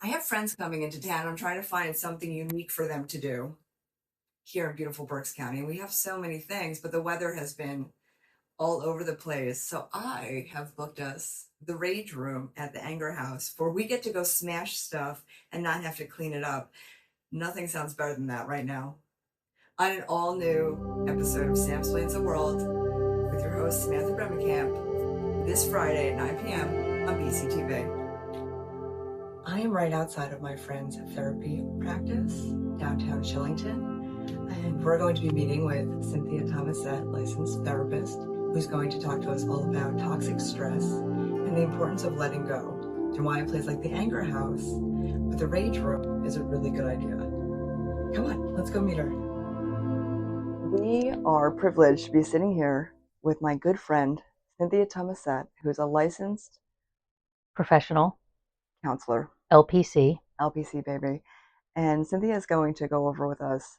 I have friends coming into town. I'm trying to find something unique for them to do here in beautiful Berks County. We have so many things, but the weather has been all over the place. So I have booked us the Rage Room at the Anger House, where we get to go smash stuff and not have to clean it up. Nothing sounds better than that right now. On an all-new episode of Sam Explains the World with your host, Samantha Bremenkamp, this Friday at 9 p.m. on BCTV. I am right outside of my friend's therapy practice, downtown Shillington, and we're going to be meeting with Cynthia Thomasette, licensed therapist, who's going to talk to us all about toxic stress and the importance of letting go, and why a place like the Anger House with a Rage Room is a really good idea. Come on, let's go meet her. We are privileged to be sitting here with my good friend, Cynthia Thomasette, who's a licensed professional counselor. LPC baby. And Cynthia is going to go over with us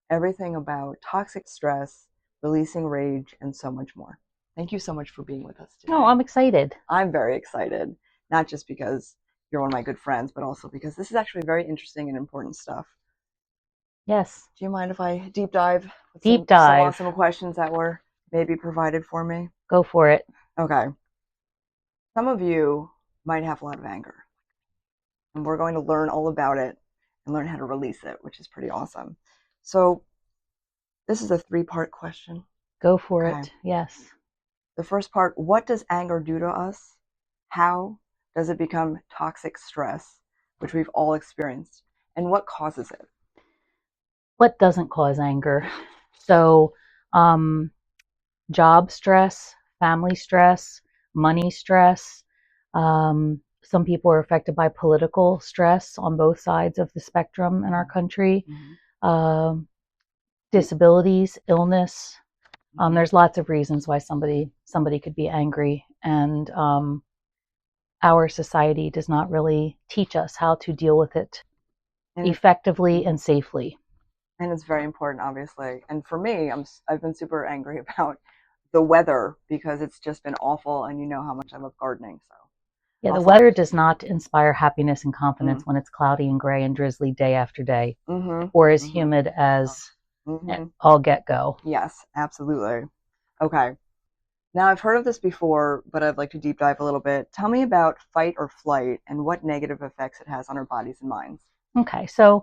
everything about toxic stress, releasing rage, and so much more. Thank you so much for being with us today. No, I'm excited. I'm very excited, not just because you're one of my good friends, but also because this is actually very interesting and important stuff. Yes. Do you mind if I deep dive? Some awesome questions that were maybe provided for me? Go for it. Okay. Some of you might have a lot of anger, and we're going to learn all about it and learn how to release it, which is pretty awesome. So this is a 3-part question. Go for it. Yes. The first part, what does anger do to us? How does it become toxic stress, which we've all experienced? And what causes it? What doesn't cause anger? So job stress, family stress, money stress. Some people are affected by political stress on both sides of the spectrum in our country. Mm-hmm. Disabilities, illness. There's lots of reasons why somebody could be angry, and our society does not really teach us how to deal with it effectively and safely. And it's very important, obviously. And for me, I've been super angry about the weather because it's just been awful, and you know how much I love gardening. So yeah, the weather does not inspire happiness and confidence when it's cloudy and gray and drizzly day after day, or as humid as all get go. Yes, absolutely. Okay. Now, I've heard of this before, but I'd like to deep dive a little bit. Tell me about fight or flight and what negative effects it has on our bodies and minds. Okay, so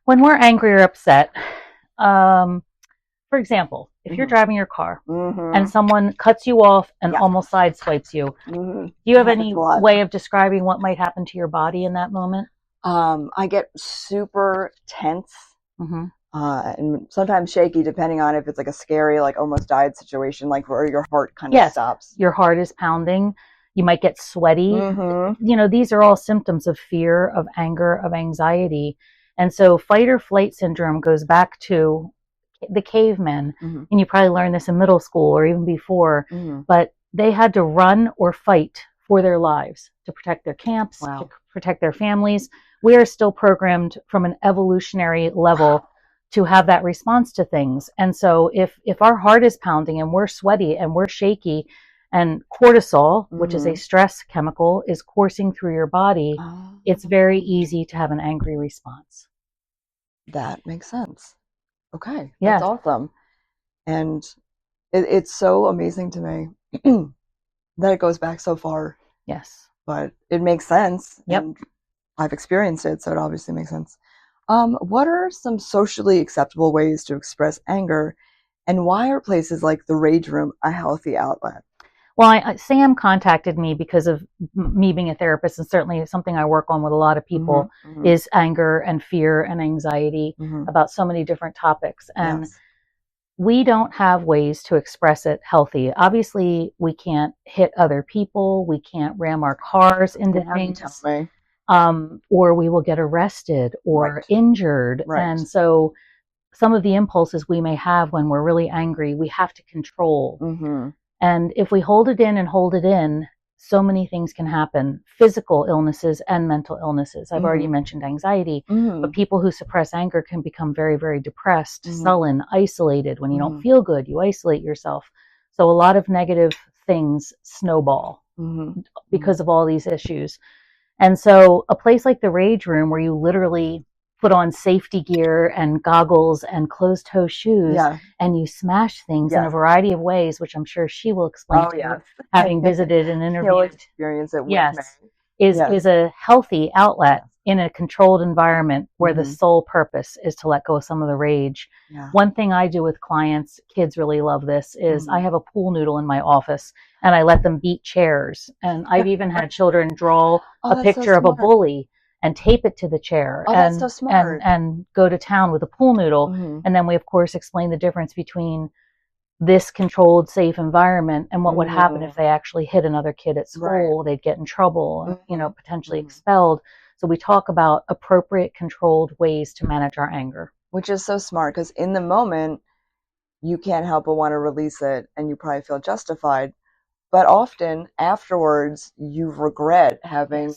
when we're angry or upset, for example, if you're driving your car and someone cuts you off and almost sideswipes you, do you have any way of describing what might happen to your body in that moment? I get super tense and sometimes shaky, depending on if it's like a scary, like almost died situation, like where your heart kind of stops. Your heart is pounding. You might get sweaty. You know, these are all symptoms of fear, of anger, of anxiety. And so fight or flight syndrome goes back to the cavemen, and you probably learned this in middle school or even before, but they had to run or fight for their lives to protect their camps, to protect their families. We are still programmed from an evolutionary level to have that response to things. And so if our heart is pounding and we're sweaty and we're shaky, and cortisol, which is a stress chemical, is coursing through your body, it's very easy to have an angry response. That makes sense. Okay, that's awesome. And it's so amazing to me that it goes back so far. Yes. But it makes sense. Yep. And I've experienced it, so it obviously makes sense. What are some socially acceptable ways to express anger, and why are places like the Rage Room a healthy outlet? Well, Sam contacted me because of me being a therapist, and certainly something I work on with a lot of people is anger and fear and anxiety about so many different topics. And we don't have ways to express it healthy. Obviously, we can't hit other people. We can't ram our cars into things, or we will get arrested or injured. And so some of the impulses we may have when we're really angry, we have to control. And if we hold it in, so many things can happen, physical illnesses and mental illnesses. I've already mentioned anxiety, but people who suppress anger can become very, very depressed, sullen, isolated. When you don't feel good, you isolate yourself. So a lot of negative things snowball because of all these issues. And so a place like the Rage Room, where you literally put on safety gear and goggles and closed toe shoes, and you smash things in a variety of ways, which I'm sure she will explain to you, having visited and interviewed. She'll experience it with me. Is a healthy outlet in a controlled environment where the sole purpose is to let go of some of the rage. One thing I do with clients, kids really love this, is I have a pool noodle in my office and I let them beat chairs. And I've even had children draw a picture of a bully and tape it to the chair that's so smart. and go to town with a pool noodle. And then we, of course, explain the difference between this controlled, safe environment and what would happen if they actually hit another kid at school. They'd get in trouble, you know, potentially expelled. So we talk about appropriate, controlled ways to manage our anger. Which is so smart, because in the moment, you can't help but want to release it and you probably feel justified. But often afterwards, you regret having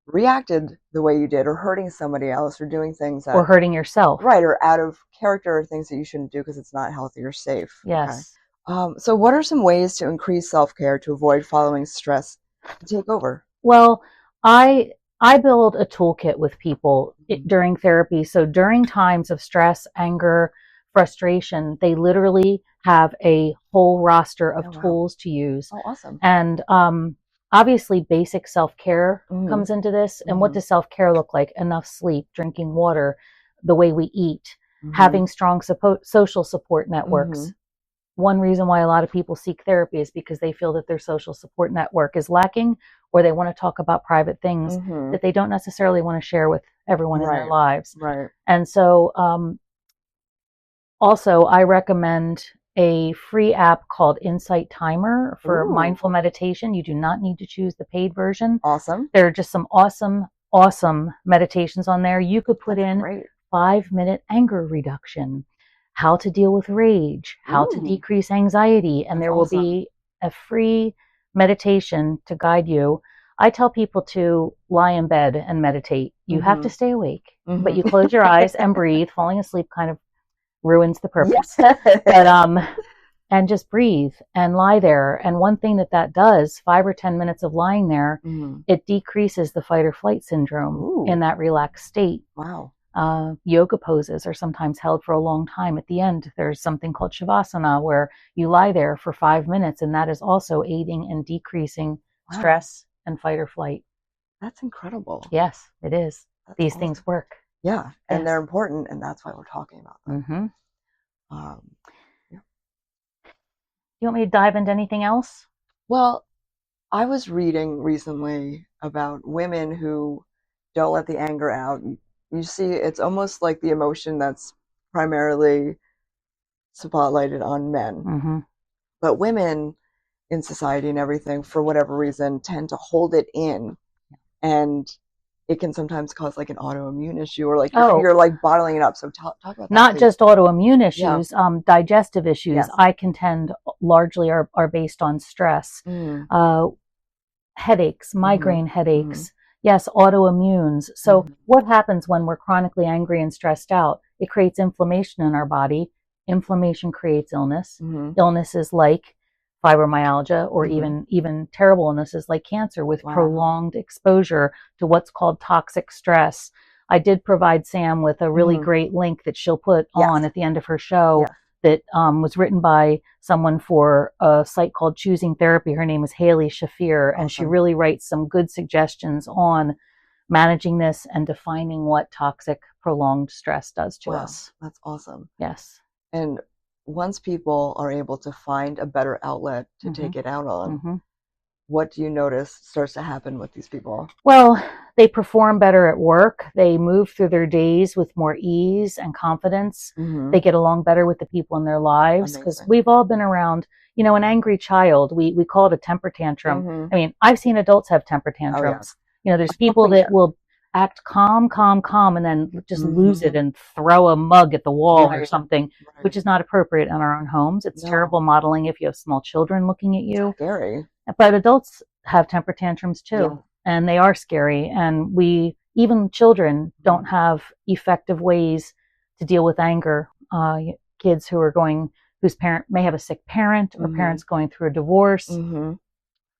reacted the way you did, or hurting somebody else, or doing things that, or hurting yourself, or out of character, or things that you shouldn't do because it's not healthy or safe. So what are some ways to increase self-care to avoid following stress to take over? Well, I build a toolkit with people during therapy. So during times of stress, anger, frustration, they literally have a whole roster of tools to use. Awesome. And obviously, basic self-care comes into this. And what does self-care look like? Enough sleep, drinking water, the way we eat, having strong social support networks. One reason why a lot of people seek therapy is because they feel that their social support network is lacking, or they want to talk about private things that they don't necessarily want to share with everyone in their lives. And so also, I recommend a free app called Insight Timer for mindful meditation. You do not need to choose the paid version. Awesome. There are just some awesome meditations on there. You could put in 5-minute anger reduction, how to deal with rage, how to decrease anxiety, and there will be a free meditation to guide you. I tell people to lie in bed and meditate. You have to stay awake, but you close your eyes and breathe. Falling asleep kind of ruins the purpose. But and just breathe and lie there. And one thing that does, 5 or 10 minutes of lying there, it decreases the fight or flight syndrome in that relaxed state. Wow. Yoga poses are sometimes held for a long time. At the end, there's something called Shavasana, where you lie there for 5 minutes, and that is also aiding and decreasing stress and fight or flight. That's incredible. Yes, it is. These things work. Yeah, and they're important, and that's why we're talking about them. You want me to dive into anything else? Well, I was reading recently about women who don't let the anger out. You see, it's almost like the emotion that's primarily spotlighted on men. But women in society and everything, for whatever reason, tend to hold it in. And it can sometimes cause like an autoimmune issue, or like you're like bottling it up. So talk about that. Not just autoimmune issues, digestive issues, I contend largely are based on stress. Headaches, migraine headaches. Yes, autoimmunes. So what happens when we're chronically angry and stressed out? It creates inflammation in our body. Inflammation creates illness. Illnesses like fibromyalgia, or even terrible illnesses like cancer, with prolonged exposure to what's called toxic stress. I did provide Sam with a really great link that she'll put on at the end of her show that was written by someone for a site called Choosing Therapy. Her name is Haley Shafir, and she really writes some good suggestions on managing this and defining what toxic prolonged stress does to us. That's awesome. Yes. And once people are able to find a better outlet to take it out on, what do you notice starts to happen with these people? Well, they perform better at work. They move through their days with more ease and confidence. They get along better with the people in their lives, because we've all been around, you know, an angry child. We call it a temper tantrum. I mean, I've seen adults have temper tantrums. You know, there's people that will act calm, and then just lose it and throw a mug at the wall or something, which is not appropriate in our own homes. It's terrible modeling if you have small children looking at you. Scary. But adults have temper tantrums too, and they are scary. And even children don't have effective ways to deal with anger. Kids whose parent may have a sick parent, or parents going through a divorce.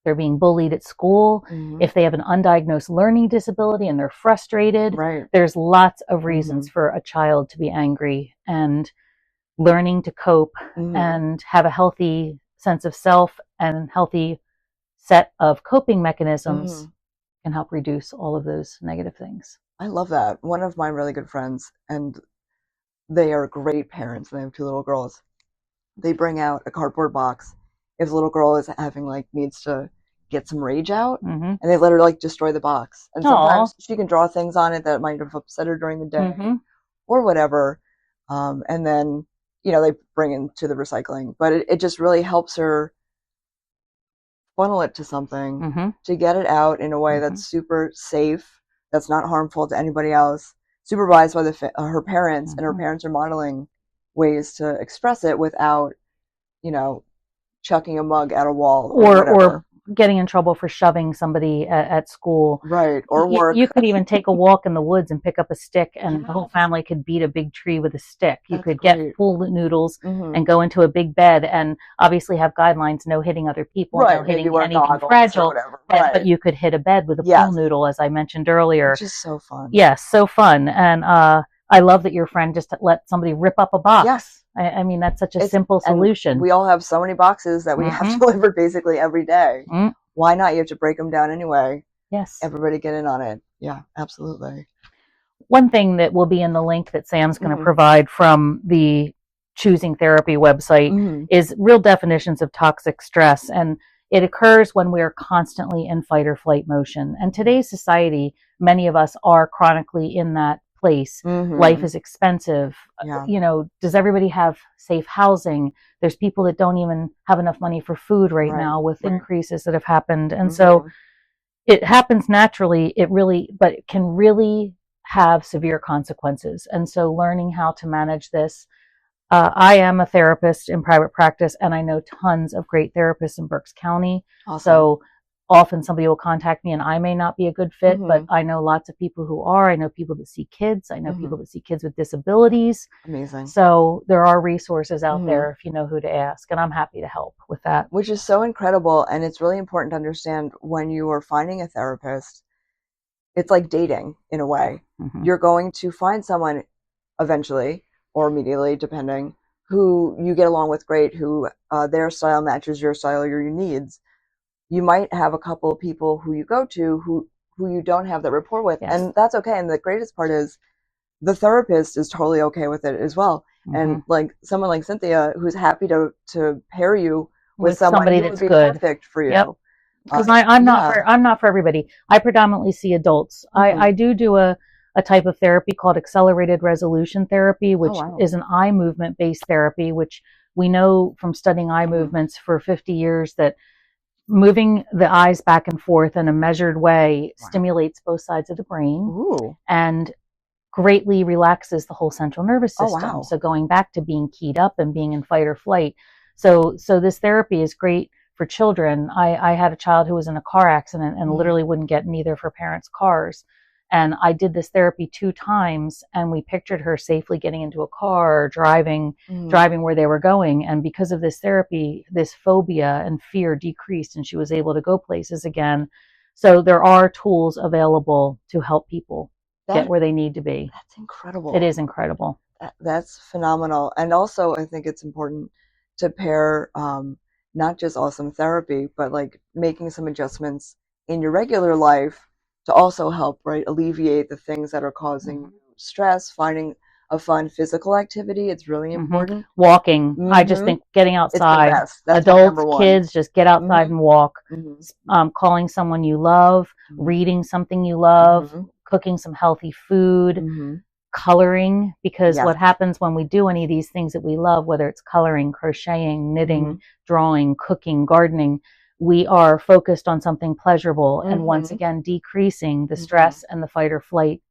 they're being bullied at school, if they have an undiagnosed learning disability and they're frustrated, Right. there's lots of reasons for a child to be angry, and learning to cope and have a healthy sense of self and healthy set of coping mechanisms can help reduce all of those negative things. I love that. One of my really good friends, and they are great parents, and they have 2 little girls. They bring out a cardboard box if the little girl is having like needs to get some rage out, and they let her like destroy the box. And sometimes she can draw things on it that might have upset her during the day or whatever. And then, you know, they bring it to the recycling, but it just really helps her funnel it to something to get it out in a way that's super safe, that's not harmful to anybody else, supervised by her parents, and her parents are modeling ways to express it without, you know, chucking a mug at a wall or getting in trouble for shoving somebody at school. Right. Or work. You could even take a walk in the woods and pick up a stick, and the whole family could beat a big tree with a stick. You could get full noodles and go into a big bed, and obviously have guidelines, no hitting other people, no hitting anything fragile. But you could hit a bed with a pool noodle, as I mentioned earlier. Which is so fun. Yes, so fun. And I love that your friend just let somebody rip up a box. Yes. I mean, that's such a simple solution. We all have so many boxes that we have delivered basically every day. Why not? You have to break them down anyway. Yes. Everybody get in on it. Yeah, absolutely. One thing that will be in the link that Sam's going to provide from the Choosing Therapy website is real definitions of toxic stress. And it occurs when we are constantly in fight or flight motion. And today's society, many of us are chronically in that place. Life is expensive. You know, does everybody have safe housing? There's people that don't even have enough money for food right now with increases that have happened. And so it happens naturally, but it can really have severe consequences. And so learning how to manage this. I am a therapist in private practice, and I know tons of great therapists in Berks County. Awesome. So often somebody will contact me and I may not be a good fit, but I know lots of people who are. I know people that see kids. I know people that see kids with disabilities. Amazing. So there are resources out there if you know who to ask, and I'm happy to help with that. Which is so incredible. And it's really important to understand when you are finding a therapist, it's like dating in a way. You're going to find someone eventually or immediately, depending, who you get along with great, who their style matches your style or your needs. You might have a couple of people who you go to who you don't have that rapport with, and that's okay. And the greatest part is the therapist is totally okay with it as well. And like someone like Cynthia, who's happy to pair you with somebody that's good, perfect for you. Because I'm not for everybody. I predominantly see adults. I do a type of therapy called accelerated resolution therapy, which is an eye movement based therapy, which we know from studying eye movements for 50 years that moving the eyes back and forth in a measured way stimulates both sides of the brain and greatly relaxes the whole central nervous system. So going back to being keyed up and being in fight or flight. So this therapy is great for children. I had a child who was in a car accident and literally wouldn't get in either of her parents' cars. And I did this therapy 2 times, and we pictured her safely getting into a car, driving where they were going. And because of this therapy, this phobia and fear decreased, and she was able to go places again. So there are tools available to help people get where they need to be. That's incredible. It is incredible. That's phenomenal. And also, I think it's important to pair not just awesome therapy, but like making some adjustments in your regular life to also help, alleviate the things that are causing stress, finding a fun physical activity. It's really important. Walking. I just think getting outside. Adults, kids, just get outside and walk. Calling someone you love, reading something you love, cooking some healthy food, coloring, because what happens when we do any of these things that we love, whether it's coloring, crocheting, knitting, drawing, cooking, gardening, we are focused on something pleasurable and once again decreasing the stress and the fight or flight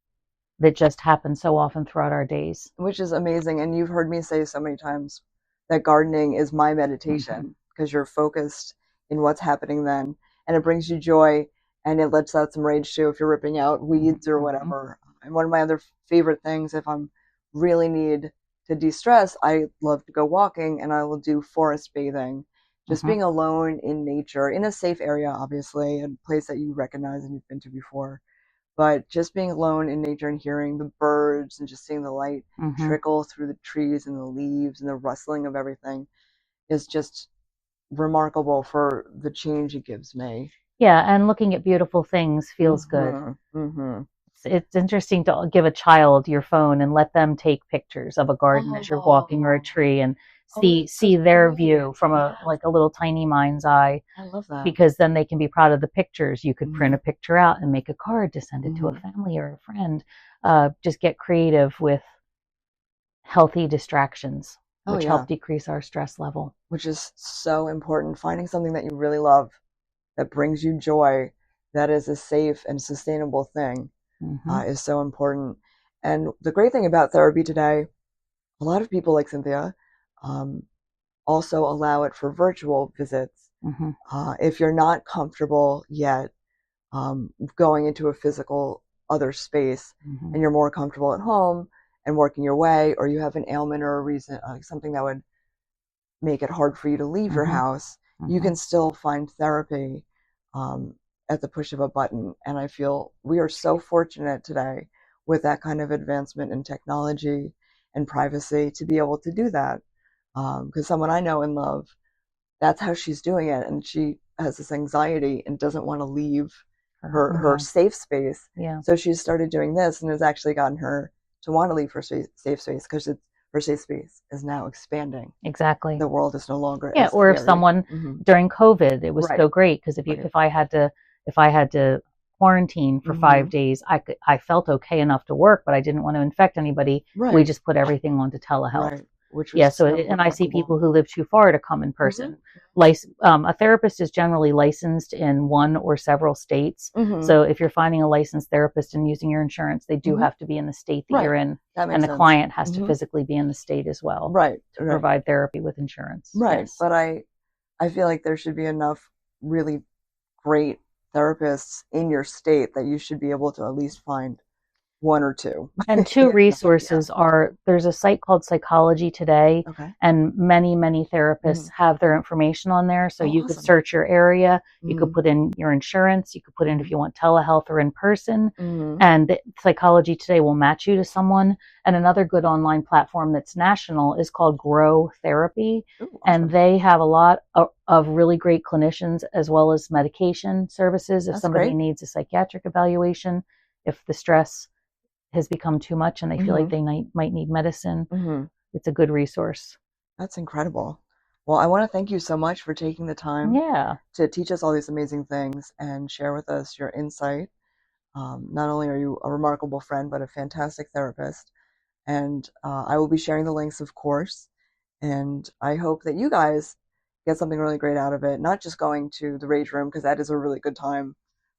that just happens so often throughout our days. Which is amazing. And you've heard me say so many times that gardening is my meditation because you're focused in what's happening then, and it brings you joy, and it lets out some rage too if you're ripping out weeds or whatever. And one of my other favorite things, if I'm really need to de-stress, I love to go walking, and I will do forest bathing. just being alone in nature, in a safe area, obviously, a place that you recognize and you've been to before. But just being alone in nature and hearing the birds and just seeing the light trickle through the trees and the leaves and the rustling of everything is just remarkable for the change it gives me. Yeah, and looking at beautiful things feels good. It's interesting to give a child your phone and let them take pictures of a garden as you're walking or a tree and see their view from a little tiny mind's eye. I love that. Because then they can be proud of the pictures. You could print a picture out and make a card to send it to a family or a friend. Just get creative with healthy distractions, which help decrease our stress level. Which is so important. Finding something that you really love, that brings you joy, that is a safe and sustainable thing is so important. And the great thing about therapy today, a lot of people like Cynthia also allow it for virtual visits. If you're not comfortable yet going into a physical other space and you're more comfortable at home and working your way, or you have an ailment or a reason, something that would make it hard for you to leave your house, you can still find therapy at the push of a button. And I feel we are so fortunate today with that kind of advancement in technology and privacy to be able to do that. Because someone I know and love, that's how she's doing it. And she has this anxiety and doesn't want to leave her safe space. Yeah. So she's started doing this and has actually gotten her to want to leave her safe space because her safe space is now expanding. Exactly. The world is no longer as or scary. If someone during COVID, it was so great because if I had to quarantine for 5 days, I felt okay enough to work, but I didn't want to infect anybody. We just put everything onto telehealth. Which was and I see people who live too far to come in person. A therapist is generally licensed in one or several states. So if you're finding a licensed therapist and using your insurance, they do have to be in the state that you're in, and the client has to physically be in the state as well. To provide therapy with insurance. But I feel like there should be enough really great therapists in your state that you should be able to at least find one or two. And two resources are, there's a site called Psychology Today, and many therapists have their information on there. So you could search your area, you could put in your insurance, you could put in if you want telehealth or in person, and Psychology Today will match you to someone. And another good online platform that's national is called Grow Therapy. And they have a lot of really great clinicians as well as medication services if somebody needs a psychiatric evaluation, if the stress has become too much and they feel like they might need medicine. It's a good resource. That's incredible. Well, I want to thank you so much for taking the time to teach us all these amazing things and share with us your insight. Not only are you a remarkable friend, but a fantastic therapist. And I will be sharing the links, of course. And I hope that you guys get something really great out of it, not just going to the Rage Room, because that is a really good time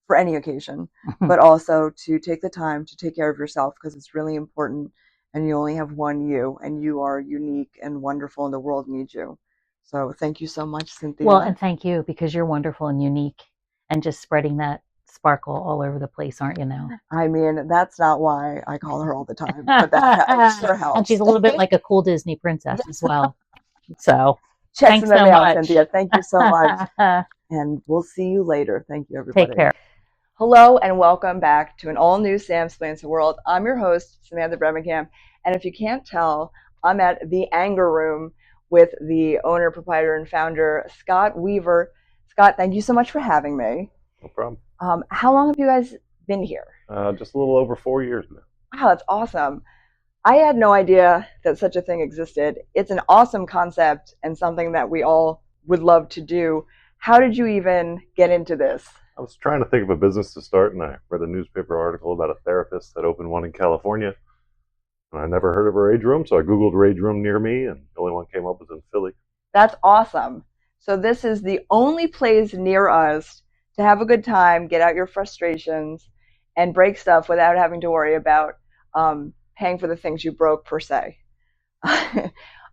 for any occasion, but also to take the time to take care of yourself, because it's really important, and you only have one you, and you are unique and wonderful, and the world needs you. So thank you so much, Cynthia. Well, and thank you, because you're wonderful and unique and just spreading that sparkle all over the place, aren't you now? I mean, that's not why I call her all the time, but that sure helps. And she's a little bit like a cool Disney princess as well. So thanks so much, Cynthia. Thank you so much. And we'll see you later. Thank you, everybody. Take care. Hello and welcome back to an all-new Sam Explains the World. I'm your host, Samantha Bremenkamp, and if you can't tell, I'm at the Anger Room with the owner, proprietor, and founder, Scott Weaver. Scott, thank you so much for having me. No problem. How long have you guys been here? Just a little over 4 years now. Wow, that's awesome. I had no idea that such a thing existed. It's an awesome concept and something that we all would love to do. How did you even get into this? I was trying to think of a business to start, and I read a newspaper article about a therapist that opened one in California. And I never heard of a Rage Room, so I Googled Rage Room near me, and the only one came up was in Philly. That's awesome. So this is the only place near us to have a good time, get out your frustrations, and break stuff without having to worry about paying for the things you broke, per se. Why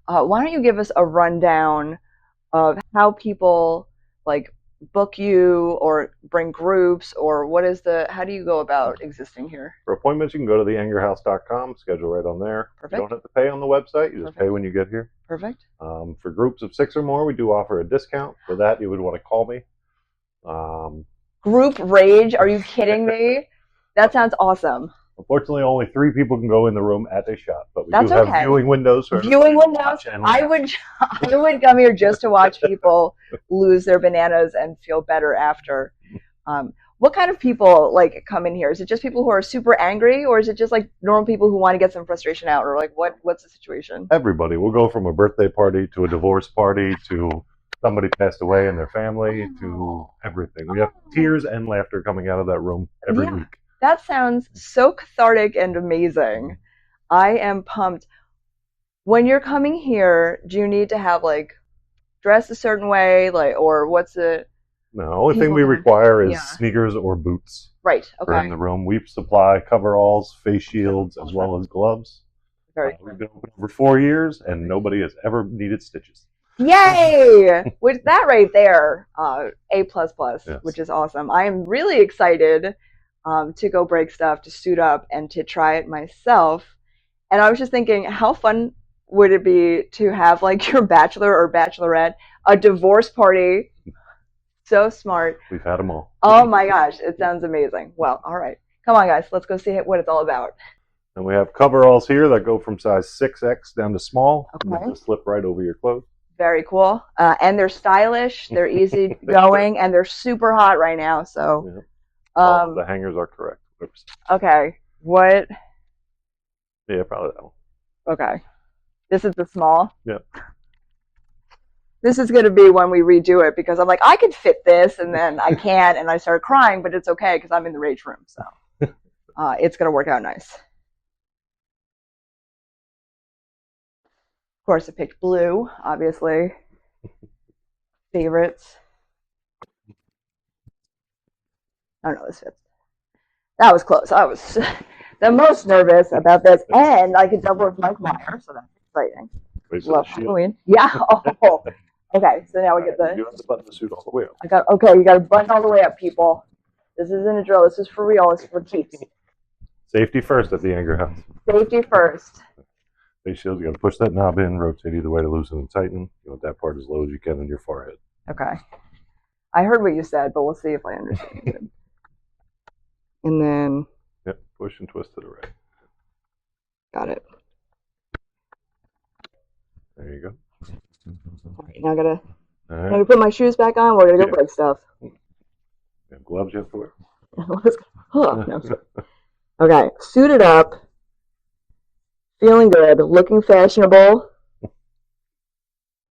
don't you give us a rundown of how people book you or bring groups, or how do you go about existing here? For appointments, you can go to theangerhouse.com, schedule right on there. Perfect. You don't have to pay on the website. You just Perfect. pay when you get here. Perfect. For groups of 6 or more, we do offer a discount. For that, you would want to call me. Group rage? Are you kidding me? That sounds awesome. Unfortunately, only 3 people can go in the room at a shot, but we That's do have okay. viewing windows. For Viewing everybody to windows. watch and I would come here just to watch people lose their bananas and feel better after. What kind of people like come in here? Is it just people who are super angry, or is it just like normal people who want to get some frustration out, or like what's the situation? Everybody. We'll go from a birthday party to a divorce party to somebody passed away in their family to everything. We have tears and laughter coming out of that room every week. That sounds so cathartic and amazing. I am pumped. When you're coming here, do you need to have like dress a certain way, like, or what's it? No, the only thing we require is Yeah. sneakers or boots. Right. For in Okay. the room. We supply coveralls, face shields, as well as gloves. Very We've been open over 4 years, and nobody has ever needed stitches. Yay! With that right there, A++, Yes. which is awesome. I am really excited to go break stuff, to suit up, and to try it myself. And I was just thinking, how fun would it be to have like your bachelor or bachelorette, a divorce party? So smart. We've had them all. Oh my gosh, it sounds amazing. Well, all right. Come on, guys. Let's go see what it's all about. And we have coveralls here that go from size 6X down to small. Okay. And they just slip right over your clothes. Very cool. And they're stylish. They're easy going, and they're super hot right now. So, Yeah. All the hangers are correct. Oops. okay. What? Yeah, probably that one. Okay. This is the small? Yep. This is going to be when we redo it, because I'm like, I could fit this, and then I can't, and I start crying, but it's okay because I'm in the rage room. So it's going to work out nice. Of course, I picked blue, obviously. Favorites. Oh no, this fits. That was close. I was the most nervous about this, and I could double with Mike Meyer, so that's exciting. Wait, so Love the shield. Halloween. Yeah. Oh. Okay, so now we get You have to button the suit all the way up. Okay, you got to button all the way up, people. This isn't a drill. This is for real. This is for keeps. Safety first at the Anger House. Safety first. Face shields, you got to push that knob in, rotate either way to loosen and tighten. You want that part as low as you can on your forehead. Okay. I heard what you said, but we'll see if I understand. And then, Yep, push and twist to the right. got it. There you go. All right, now I gotta, All I'm right. gonna put my shoes back on. We're gonna go Yeah. break stuff. You have gloves you have to wear. Oh, no. Okay, suited up, feeling good, looking fashionable.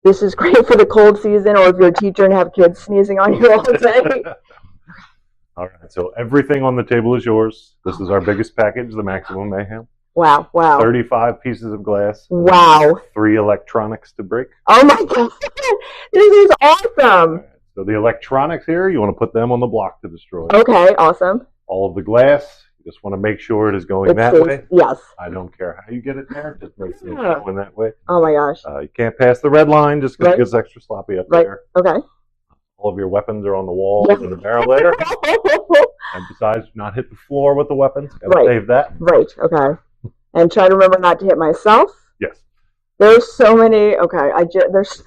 This is great for the cold season, or if you're a teacher and have kids sneezing on you all day. All right, so everything on the table is yours. This is our biggest package, the Maximum Mayhem. Wow, wow. 35 pieces of glass. Wow. 3 electronics to break. Oh my god, this is awesome. All right, so the electronics here, you want to put them on the block to destroy. Okay, awesome. All of the glass, you just want to make sure it is going It's that safe. way. Yes. I don't care how you get it there, just make sure Yeah. it's going that way. Oh my gosh. You can't pass the red line just because Right. it gets extra sloppy up Right. there. Okay. All of your weapons are on the wall Yeah. in the barrel layer. And besides, not hit the floor with the weapons. Gotta Right. save that. Right, okay. And try to remember not to hit myself. Yes. There's so many. Okay, there's.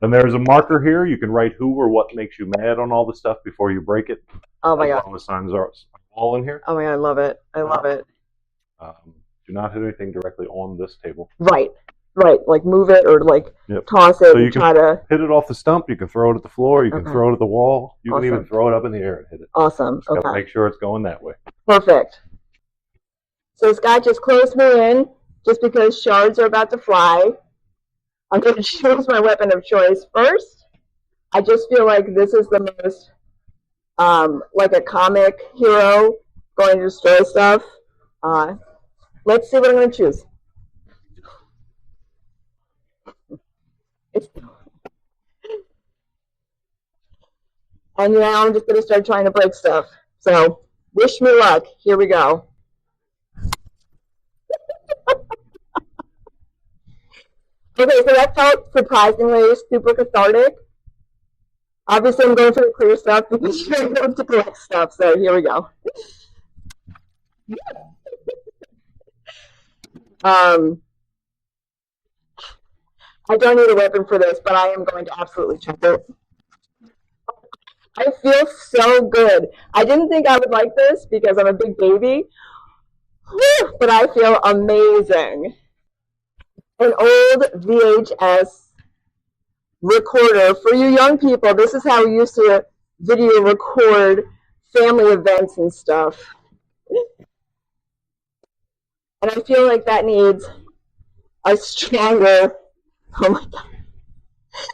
And there's a marker here. You can write who or what makes you mad on all the stuff before you break it. Oh my As god. long as signs are all in here. Oh my god, I love it. I love it. Do not hit anything directly on this table. Right, right. Like move it or like Yep. toss it So you and can- try to. Hit it off the stump. You can throw it at the floor. You can Okay. throw it at the wall. You can even Awesome. throw it up in the air and hit it. Awesome. Just gotta Okay. make sure it's going that way. Perfect. So Scott just closed me in just because shards are about to fly. I'm going to choose my weapon of choice first. I just feel like this is the most, like a comic hero going to destroy stuff. Let's see what I'm going to choose. And now I'm just going to start trying to break stuff. So wish me luck. Here we go. Okay, so that felt surprisingly super cathartic. Obviously, I'm going for the clear stuff because you're going to collect stuff. So here we go. I don't need a weapon for this, but I am going to absolutely check it. I feel so good. I didn't think I would like this because I'm a big baby, but I feel amazing. An old VHS recorder. For you young people, this is how we used to video record family events and stuff. And I feel like that needs a stronger, oh my God,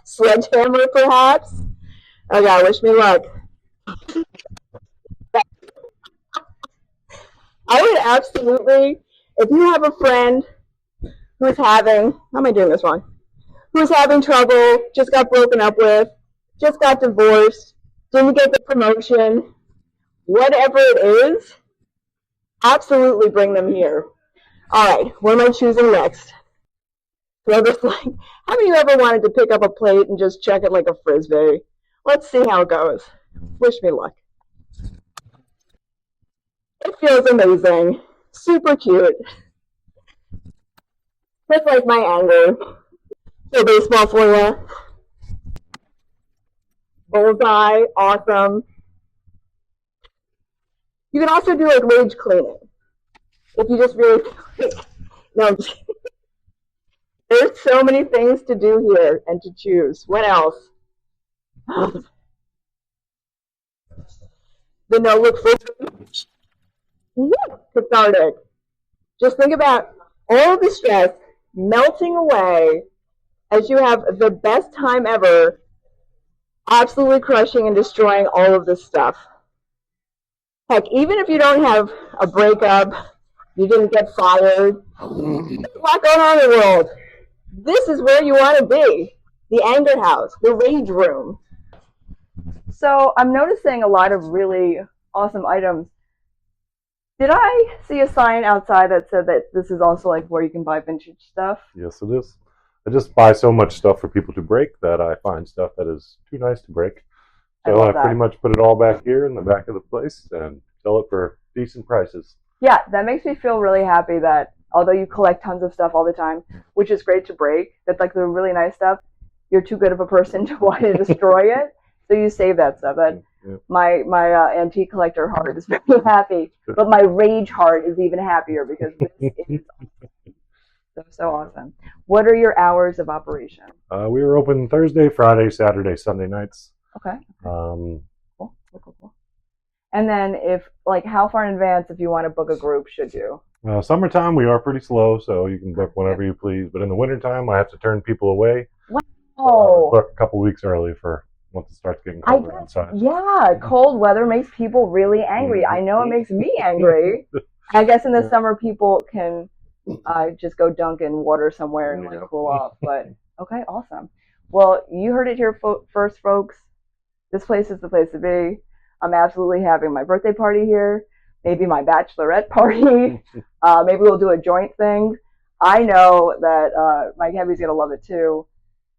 sledgehammer perhaps. Oh God, wish me luck. I would absolutely, if you have a friend who's having, how am I doing this wrong? Who's having trouble, just got broken up with, just got divorced, didn't get the promotion, whatever it is, absolutely bring them here. All right, what am I choosing next? So just like, how many of you ever wanted to pick up a plate and just check it like a frisbee? Let's see how it goes. Wish me luck. It feels amazing. Super cute. Just like my anger. So baseball for you. Bullseye, awesome. You can also do like rage cleaning. If you just really no, I'm just kidding. There's so many things to do here and to choose. What else? The no look for cathartic. Just think about all the stress melting away as you have the best time ever, absolutely crushing and destroying all of this stuff. Heck, even if you don't have a breakup, you didn't get fired, there's a lot going on in the world. This is where you want to be. The anger house, the rage room. So I'm noticing a lot of really awesome items. Did I see a sign outside that said that this is also like where you can buy vintage stuff? Yes, it is. I just buy so much stuff for people to break that I find stuff that is too nice to break. So I pretty much put it all back here in the back of the place and sell it for decent prices. Yeah, that makes me feel really happy that although you collect tons of stuff all the time, which is great to break, that's like the really nice stuff, you're too good of a person to want to destroy it. So you save that stuff. That my antique collector heart is very happy, but my rage heart is even happier because this is so awesome. What are your hours of operation? We were open Thursday, Friday, Saturday, Sunday nights. Okay. Cool. And then if like how far in advance if you want to book a group should you? Summertime we are pretty slow, so you can book whenever you please. But in the wintertime I have to turn people away. Wow. Book a couple weeks early for once it starts getting colder outside. Yeah, cold weather makes people really angry. I know it makes me angry. I guess in the summer people can just go dunk in water somewhere and like cool off. But okay, awesome. Well, you heard it here first, folks. This place is the place to be. I'm absolutely having my birthday party here. Maybe my bachelorette party. Maybe we'll do a joint thing. I know that Mike Heavy's gonna love it too.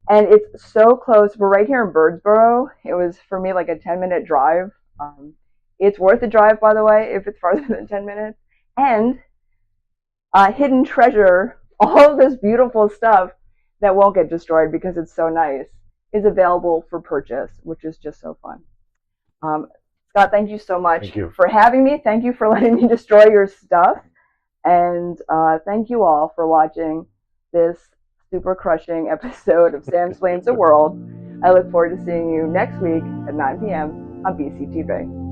And it's so close. We're right here in Birdsboro. It was for me like a 10-minute drive. It's worth the drive, by the way, if it's farther than 10 minutes. And hidden treasure, all of this beautiful stuff that won't get destroyed because it's so nice, is available for purchase, which is just so fun. Scott, thank you so much for having me. Thank you for letting me destroy your stuff. And thank you all for watching this super crushing episode of Sam Explains the World. I look forward to seeing you next week at 9 p.m. on BCTV.